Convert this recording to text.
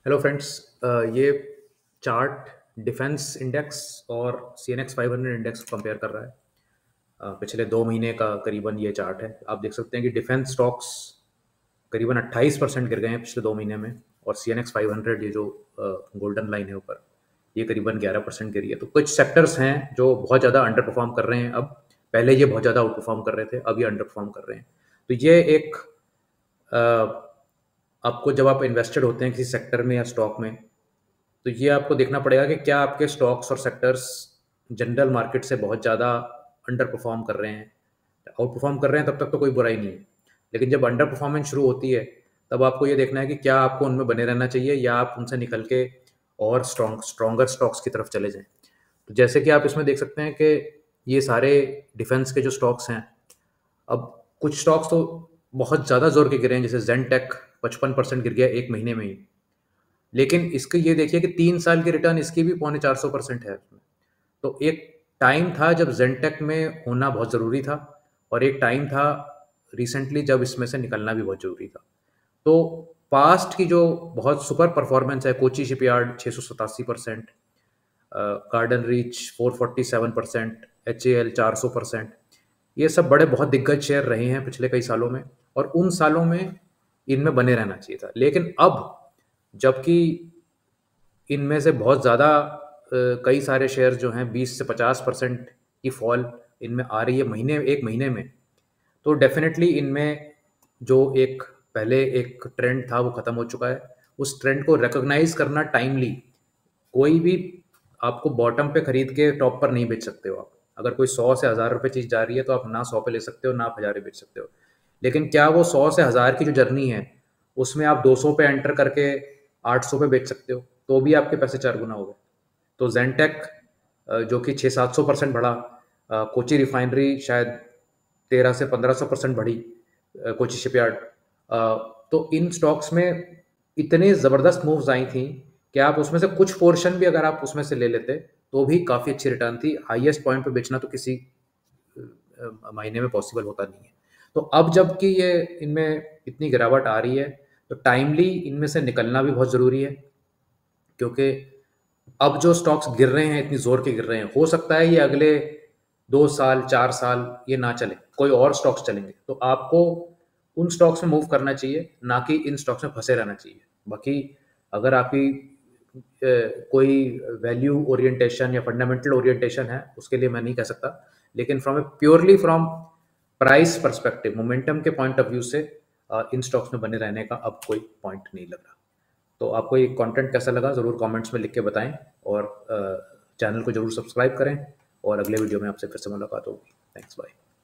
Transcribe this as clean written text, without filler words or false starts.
Hello friends. ये chart defence index और CNX 500 index को कंपेयर कर रहा है। पिछले 2 महीने का करीबन ये चार्ट है। आप देख सकते हैं कि डिफेंस स्टॉक्स करीबन 28% गिर गए हैं पिछले 2 महीने में, और CNX 500 ये जो गोल्डन लाइन है ऊपर, ये करीबन 11% गिरी है। तो कुछ सेक्टर्स हैं जो बहुत ज़्यादा अंडर परफॉर्म कर रहे हैं। अब पहले ये बहुत ज़्यादा आउट परफॉर्म कर रहे थे, अब ये अंडर परफॉर्म कर रहे हैं। तो ये एक आपको जब आप इन्वेस्टेड होते हैं किसी सेक्टर में या स्टॉक में, तो ये आपको देखना पड़ेगा कि क्या आपके स्टॉक्स और सेक्टर्स जनरल मार्केट से बहुत ज़्यादा अंडर परफॉर्म कर रहे हैं। आउट परफॉर्म कर रहे हैं तब तक तो कोई बुराई नहीं है, लेकिन जब अंडर परफॉर्मेंस शुरू होती है तब आपको ये देखना है कि क्या आपको उनमें बने रहना चाहिए या आप उनसे निकल के और स्ट्रॉन्गर स्टॉक्स की तरफ चले जाएं। तो जैसे कि आप इसमें देख सकते हैं कि ये सारे डिफेंस के जो स्टॉक्स हैं, अब कुछ स्टॉक्स तो बहुत ज़्यादा जोर के गिरे हैं, जैसे जेनटेक 55% गिर गया 1 महीने में ही। लेकिन इसके ये देखिए कि 3 साल की रिटर्न इसकी भी 450% है उसमें। तो एक टाइम था जब जेनटेक में होना बहुत ज़रूरी था, और एक टाइम था रिसेंटली जब इसमें से निकलना भी बहुत ज़रूरी था। तो पास्ट की जो बहुत सुपर परफॉर्मेंस है, Kochi shipyard 687%, garden reach 447%, HAL 400%, ये सब बड़े बहुत दिग्गज शेयर रहे हैं पिछले कई सालों में, और उन सालों में इनमें बने रहना चाहिए था। लेकिन अब जबकि इनमें से बहुत ज़्यादा कई सारे शेयर जो हैं 20 से 50% की फॉल इनमें आ रही है एक महीने में, तो डेफिनेटली इनमें जो एक पहले एक ट्रेंड था वो ख़त्म हो चुका है। उस ट्रेंड को रिकॉग्नाइज करना टाइमली, कोई भी आपको बॉटम पे खरीद के टॉप पर नहीं बेच सकते हो आप। अगर कोई 100 से 1000 रुपये चीज़ जा रही है तो आप ना 100 पे ले सकते हो ना आप 1000 पे बेच सकते हो। लेकिन क्या वो 100 से 1000 की जो जर्नी है उसमें आप 200 पे एंटर करके 800 पे बेच सकते हो, तो भी आपके पैसे 4 गुना हो गए। तो जेनटेक जो कि 600-700% बढ़ा, कोची रिफाइनरी शायद 1300 से 1500% बढ़ी, कोची शिपयार्ड। तो इन स्टॉक्स में इतने ज़बरदस्त मूव्स आई थी कि आप उसमें से कुछ पोर्शन भी अगर आप उसमें से ले लेते तो भी काफ़ी अच्छी रिटर्न थी। हाईएस्ट पॉइंट पे बेचना तो किसी महीने में पॉसिबल होता नहीं है। तो अब जबकि ये इनमें इतनी गिरावट आ रही है, तो टाइमली इनमें से निकलना भी बहुत ज़रूरी है, क्योंकि अब जो स्टॉक्स गिर रहे हैं इतनी जोर के गिर रहे हैं, हो सकता है ये अगले 2 साल 4 साल ये ना चले, कोई और स्टॉक्स चलेंगे। तो आपको उन स्टॉक्स में मूव करना चाहिए, ना कि इन स्टॉक्स में फंसे रहना चाहिए। बाकी अगर आपकी कोई वैल्यू ओरिएंटेशन या फंडामेंटल ओरिएंटेशन है उसके लिए मैं नहीं कह सकता, लेकिन from A purely from price perspective, momentum के पॉइंट ऑफ व्यू से इन स्टॉक्स में बने रहने का अब कोई पॉइंट नहीं लग रहा। तो आपको ये कंटेंट कैसा लगा ज़रूर कमेंट्स में लिख के बताएं, और चैनल को ज़रूर सब्सक्राइब करें, और अगले वीडियो में आपसे फिर से मुलाकात होगी। Thanks, bye.